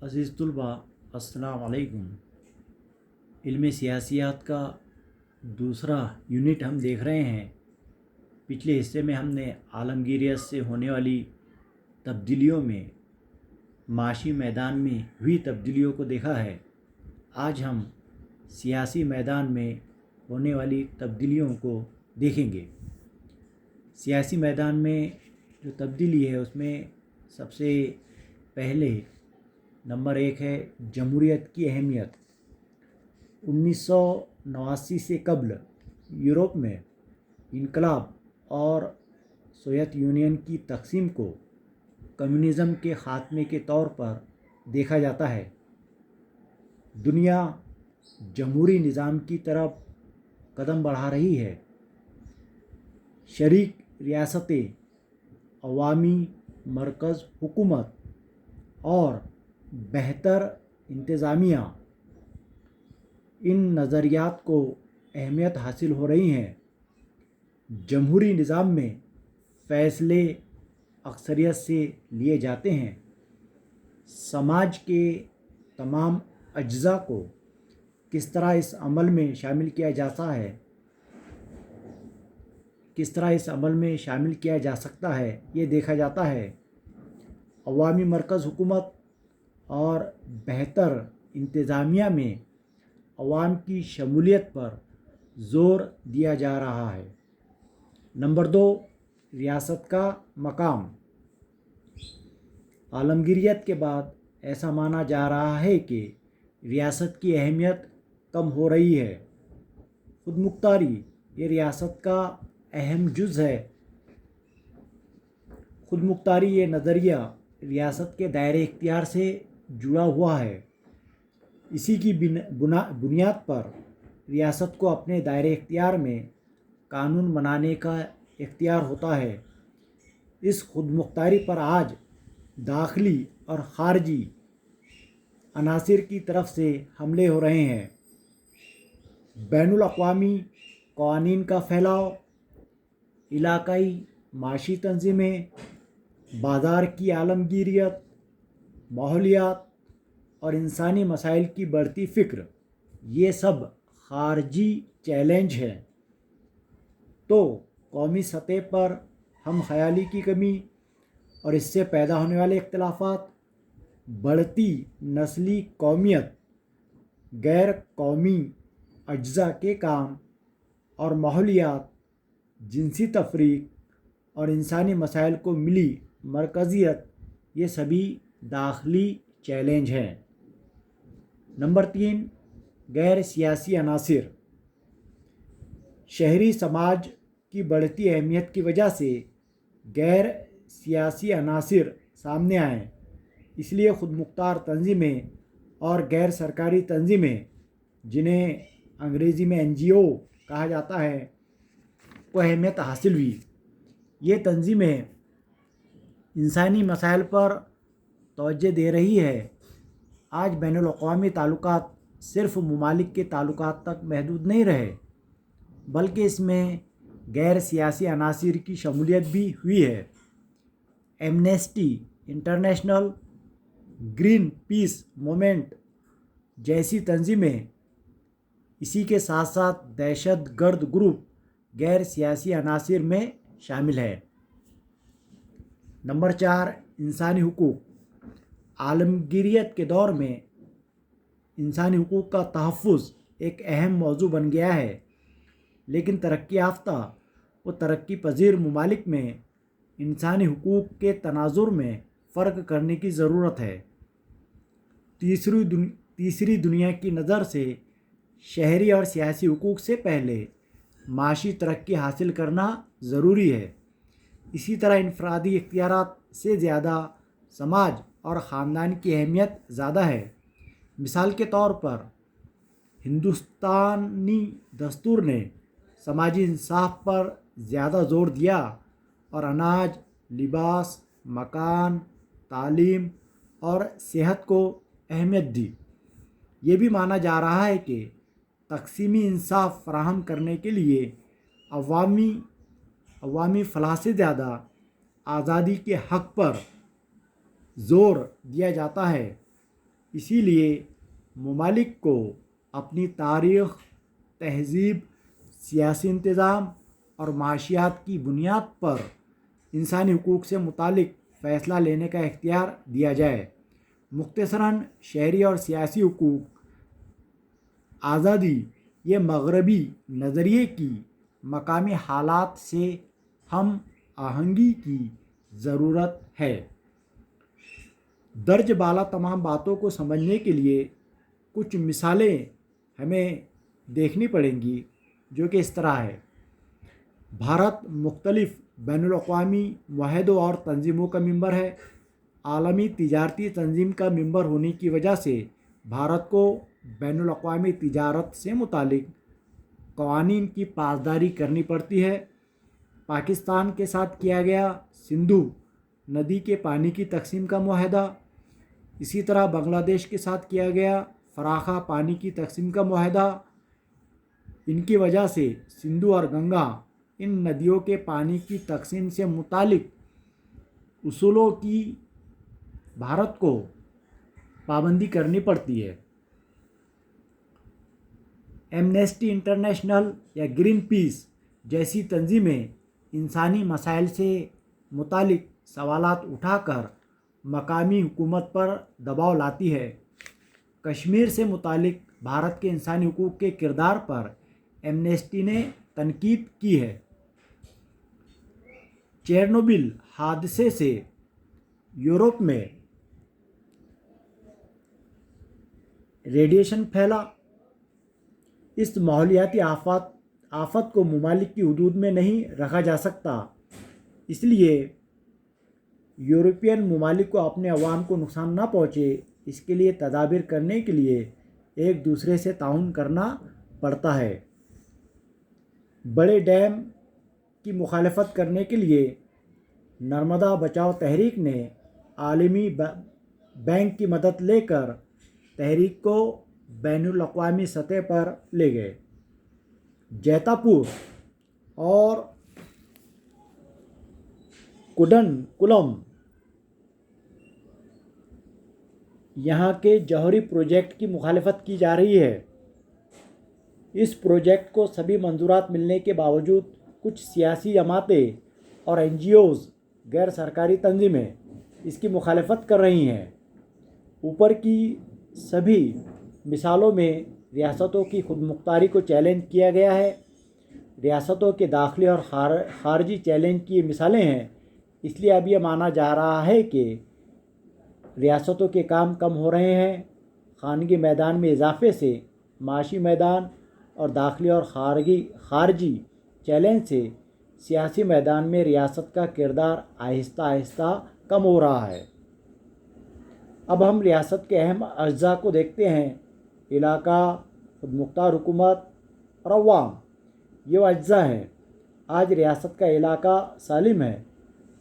عزیز طلبہ، السلام علیکم۔ علم سیاسیات کا دوسرا یونٹ ہم دیکھ رہے ہیں۔ پچھلے حصے میں ہم نے عالمگیریت سے ہونے والی تبدیلیوں میں معاشی میدان میں ہوئی تبدیلیوں کو دیکھا ہے۔ آج ہم سیاسی میدان میں ہونے والی تبدیلیوں کو دیکھیں گے۔ سیاسی میدان میں جو تبدیلی ہے اس میں سب سے پہلے نمبر 1 ہے جمہوریت کی اہمیت۔ 1989 سے قبل یورپ میں انقلاب اور سوویت یونین کی تقسیم کو کمیونزم کے خاتمے کے طور پر دیکھا جاتا ہے۔ دنیا جمہوری نظام کی طرف قدم بڑھا رہی ہے۔ شریک ریاستیں، عوامی مرکز حکومت اور بہتر انتظامیہ، ان نظریات کو اہمیت حاصل ہو رہی ہیں۔ جمہوری نظام میں فیصلے اکثریت سے لیے جاتے ہیں۔ سماج کے تمام اجزاء کو کس طرح اس عمل میں شامل کیا جا سکتا ہے یہ دیکھا جاتا ہے۔ عوامی مرکز حکومت اور بہتر انتظامیہ میں عوام کی شمولیت پر زور دیا جا رہا ہے۔ نمبر 2، ریاست کا مقام۔ عالمگیریت کے بعد ایسا مانا جا رہا ہے کہ ریاست کی اہمیت کم ہو رہی ہے۔ خود مختاری یہ ریاست کا اہم جز ہے۔ خود مختاری یہ نظریہ ریاست کے دائرۂ اختیار سے جڑا ہوا ہے۔ اسی کی بنیاد پر ریاست کو اپنے دائرۂ اختیار میں قانون بنانے کا اختیار ہوتا ہے۔ اس خود مختاری پر آج داخلی اور خارجی عناصر کی طرف سے حملے ہو رہے ہیں۔ بین الاقوامی قوانین کا پھیلاؤ، علاقائی معاشی تنظیمیں، بازار کی عالمگیریت، ماحولیات اور انسانی مسائل کی بڑھتی فکر، یہ سب خارجی چیلنج ہیں۔ تو قومی سطح پر ہم خیالی کی کمی اور اس سے پیدا ہونے والے اختلافات، بڑھتی نسلی قومیت، غیر قومی اجزاء کے کام اور ماحولیات، جنسی تفریق اور انسانی مسائل کو ملی مرکزیت، یہ سبھی داخلی چیلنج ہیں۔ نمبر 3، غیر سیاسی عناصر۔ شہری سماج کی بڑھتی اہمیت کی وجہ سے غیر سیاسی عناصر سامنے آئے، اس لیے خود مختار تنظیمیں اور غیر سرکاری تنظیمیں، جنہیں انگریزی میں NGO کہا جاتا ہے، کو اہمیت حاصل ہوئی۔ یہ تنظیمیں انسانی مسائل پر توجہ دے رہی ہے۔ آج بین الاقوامی تعلقات صرف ممالک کے تعلقات تک محدود نہیں رہے، بلکہ اس میں غیر سیاسی عناصر کی شمولیت بھی ہوئی ہے۔ ایمنسٹی انٹرنیشنل، گرین پیس موومنٹ جیسی تنظیمیں، اسی کے ساتھ ساتھ دہشت گرد گروپ غیر سیاسی عناصر میں شامل ہے۔ نمبر 4، انسانی حقوق۔ عالمگیریت کے دور میں انسانی حقوق کا تحفظ ایک اہم موضوع بن گیا ہے، لیکن ترقی یافتہ و ترقی پذیر ممالک میں انسانی حقوق کے تناظر میں فرق کرنے کی ضرورت ہے۔ تیسری دنیا کی نظر سے شہری اور سیاسی حقوق سے پہلے معاشی ترقی حاصل کرنا ضروری ہے۔ اسی طرح انفرادی اختیارات سے زیادہ سماج اور خاندان کی اہمیت زیادہ ہے۔ مثال کے طور پر ہندوستانی دستور نے سماجی انصاف پر زیادہ زور دیا اور اناج، لباس، مکان، تعلیم اور صحت کو اہمیت دی۔ یہ بھی مانا جا رہا ہے کہ تقسیمی انصاف فراہم کرنے کے لیے عوامی فلاح سے زیادہ آزادی کے حق پر زور دیا جاتا ہے۔ اسی لیے ممالک کو اپنی تاریخ، تہذیب، سیاسی انتظام اور معاشیات کی بنیاد پر انسانی حقوق سے متعلق فیصلہ لینے کا اختیار دیا جائے۔ مختصراً، شہری اور سیاسی حقوق آزادی یہ مغربی نظریے کی مقامی حالات سے ہم آہنگی کی ضرورت ہے۔ درج بالا تمام باتوں کو سمجھنے کے لیے کچھ مثالیں ہمیں دیکھنی پڑیں گی، جو کہ اس طرح ہے۔ بھارت مختلف بین الاقوامی معاہدوں اور تنظیموں کا ممبر ہے۔ عالمی تجارتی تنظیم کا ممبر ہونے کی وجہ سے بھارت کو بین الاقوامی تجارت سے متعلق قوانین کی پاسداری کرنی پڑتی ہے۔ پاکستان کے ساتھ کیا گیا سندھو ندی کے پانی کی تقسیم کا معاہدہ، اسی طرح بنگلہ دیش کے ساتھ کیا گیا فراخا پانی کی تقسیم کا معاہدہ، ان کی وجہ سے سندھو اور گنگا ان ندیوں کے پانی کی تقسیم سے متعلق اصولوں کی بھارت کو پابندی کرنی پڑتی ہے۔ ایمنسٹی انٹرنیشنل یا گرین پیس جیسی تنظیمیں انسانی مسائل سے متعلق سوالات اٹھا کر مقامی حکومت پر دباؤ لاتی ہے۔ کشمیر سے متعلق بھارت کے انسانی حقوق کے کردار پر ایمنسٹی نے تنقید کی ہے۔ چیرنوبل حادثے سے یورپ میں ریڈیشن پھیلا۔ اس ماحولیاتی آفت کو ممالک کی حدود میں نہیں رکھا جا سکتا، اس لیے یورپین ممالک کو اپنے عوام کو نقصان نہ پہنچے، اس کے لیے تدابیر کرنے کے لیے ایک دوسرے سے تعاون کرنا پڑتا ہے۔ بڑے ڈیم کی مخالفت کرنے کے لیے نرمدا بچاؤ تحریک نے عالمی بینک کی مدد لے کر تحریک کو بین الاقوامی سطح پر لے گئے۔ جیتا پور اور کولم یہاں کے جوہری پروجیکٹ کی مخالفت کی جا رہی ہے۔ اس پروجیکٹ کو سبھی منظورات ملنے کے باوجود کچھ سیاسی جماعتیں اور NGOs غیر سرکاری تنظیمیں اس کی مخالفت کر رہی ہیں۔ اوپر کی سبھی مثالوں میں ریاستوں کی خود مختاری کو چیلنج کیا گیا ہے۔ ریاستوں کے داخلی اور خارجی چیلنج کی یہ مثالیں ہیں، اس لیے اب یہ مانا جا رہا ہے کہ ریاستوں کے کام کم ہو رہے ہیں۔ خانگی میدان میں اضافے سے معاشی میدان اور داخلی اور خارجی چیلنج سے سیاسی میدان میں ریاست کا کردار آہستہ آہستہ کم ہو رہا ہے۔ اب ہم ریاست کے اہم اجزاء کو دیکھتے ہیں۔ علاقہ، خود مختار حکومت اور عوام، یہ وہ اجزاء ہیں۔ آج ریاست کا علاقہ سالم ہے۔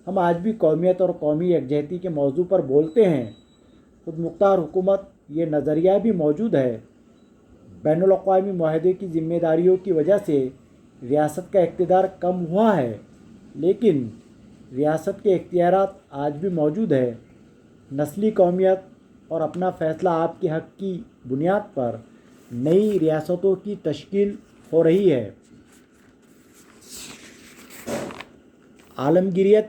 ہم آج بھی قومیت اور قومی یکجہتی کے موضوع پر بولتے ہیں۔ خود مختار حکومت یہ نظریہ بھی موجود ہے۔ بین الاقوامی معاہدے کی ذمہ داریوں کی وجہ سے ریاست کا اقتدار کم ہوا ہے، لیکن ریاست کے اختیارات آج بھی موجود ہے۔ نسلی قومیت اور اپنا فیصلہ آپ کے حق کی بنیاد پر نئی ریاستوں کی تشکیل ہو رہی ہے۔ عالمگیریت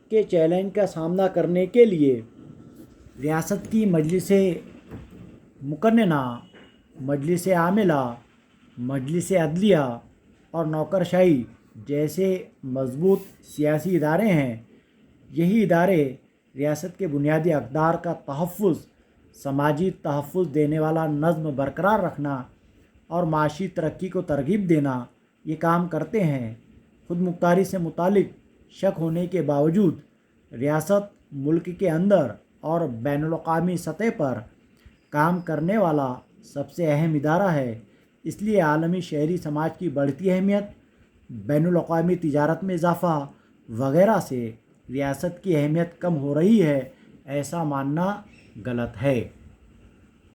کے چیلنج کا سامنا کرنے کے لیے ریاست کی مجلس مقننہ، مجلس عاملہ، مجلس عدلیہ اور نوکرشاہی جیسے مضبوط سیاسی ادارے ہیں۔ یہی ادارے ریاست کے بنیادی اقدار کا تحفظ، سماجی تحفظ دینے والا نظم برقرار رکھنا اور معاشی ترقی کو ترغیب دینا یہ کام کرتے ہیں۔ خود مختاری سے متعلق شک ہونے کے باوجود ریاست ملک کے اندر اور بین الاقوامی سطح پر کام کرنے والا سب سے اہم ادارہ ہے۔ اس لیے عالمی شہری سماج کی بڑھتی اہمیت، بین الاقوامی تجارت میں اضافہ وغیرہ سے ریاست کی اہمیت کم ہو رہی ہے، ایسا ماننا غلط ہے۔